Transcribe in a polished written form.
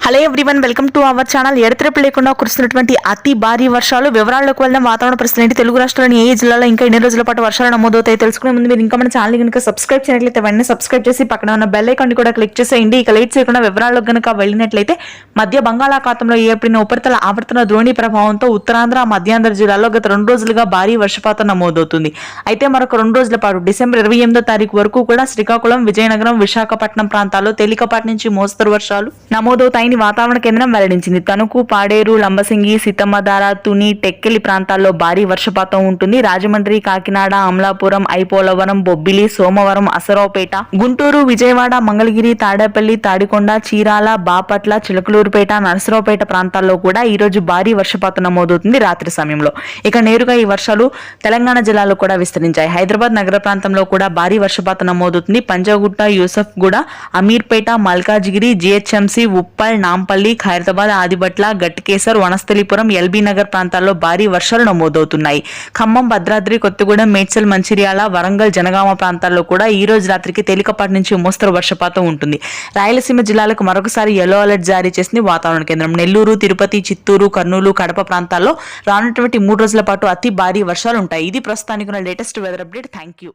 Hello everyone, welcome to our channel. ఎడతెరపు లేకుండా కురుస్తున్నటువంటి అతి భారీ వర్షాలు. వివరాల్లోకి వెళ్దాం. వాతావరణ పరిస్థితులు ఏంటి, తెలుగు రాష్ట్రాల్లోని ఏ జిల్లాలో ఇంకా ఎన్ని రోజుల పాటు వర్షాలు నమోదవుతాయి తెలుసుకునే ముందు మీరు ఇంకా మన ఛానల్ కనుక సబ్స్క్రైబ్ చేయనట్లయితే వెంటనే సబ్స్క్రైబ్ చేసి పక్కన ఉన్న బెల్ ఐకాన్ కూడా క్లిక్ చేసేయండి. ఇక లేట్ చేయకుండా వివరాల్లోకి కనుక వెళ్ళినట్లయితే మధ్య బంగాళాఖాతంలో ఏర్పడిన ఉపరితల ఆవర్తన ద్రోణి ప్రభావంతో ఉత్తరాంధ్ర మధ్యాంధ్ర జిల్లాల్లో గత 2 రోజులుగా భారీ వర్షపాతం నమోదవుతుంది. అయితే మరొక 2 రోజుల పాటు డిసెంబర్ 28వ తారీఖు వరకు కూడా శ్రీకాకుళం, విజయనగరం, విశాఖపట్నం ప్రాంతాల్లో తేలికపాటి నుంచి మోస్తరు వర్షాలు నమోదవుతాయని వాతావరణ కేంద్రం వెల్లడించింది. తణుకు, పాడేరు, లంబసింగి, సీతమ్మధార, తుని, టెక్కెలి ప్రాంతాల్లో భారీ వర్షపాతం ఉంటుంది. రాజమండ్రి, కాకినాడ, అమలాపురం, ఐపోలవరం, బొబ్బిలి, సోమవరం, అసరావుపేట, గుంటూరు, విజయవాడ, మంగళగిరి, తాడేపల్లి, తాడికొండ, చీరాల, బాపట్ల, చిలకలూరుపేట, నరసరావుపేట ప్రాంతాల్లో కూడా ఈ రోజు భారీ వర్షపాతం నమోదవుతుంది రాత్రి సమయంలో. ఇక నేరుగా ఈ వర్షాలు తెలంగాణ జిల్లాలో కూడా విస్తరించాయి. హైదరాబాద్ నగర ప్రాంతంలో కూడా భారీ వర్షపాతం నమోదవుతుంది. పంజాగుట్ట, యూసఫ్గూడ, అమీర్పేట, మల్కాజిగిరి, జిహెచ్ఎంసి, ఉప్పల్, నాంపల్లి, ఖైరతాబాద్, ఆదిబట్ల, గట్కేసర్, వనస్థలిపురం, ఎల్బీ నగర్ ప్రాంతాల్లో భారీ వర్షాలు నమోదవుతున్నాయి. ఖమ్మం, భద్రాద్రి, కొత్తగూడెం, మేడ్చల్, మంచిర్యాల, వరంగల్, జనగామ ప్రాంతాల్లో కూడా ఈ రోజు రాత్రికి తేలికపాటి నుంచి మోస్తరు వర్షపాతం ఉంటుంది. రాయలసీమ జిల్లాలకు మరొకసారి యెల్లో అలర్ట్ జారీ చేసింది వాతావరణ కేంద్రం. నెల్లూరు, తిరుపతి, చిత్తూరు, కర్నూలు, కడప ప్రాంతాల్లో రానున్నటువంటి 3 రోజుల పాటు అతి భారీ వర్షాలు ఉంటాయి. ఇది ప్రస్తుతానికి latest weather update. Thank you.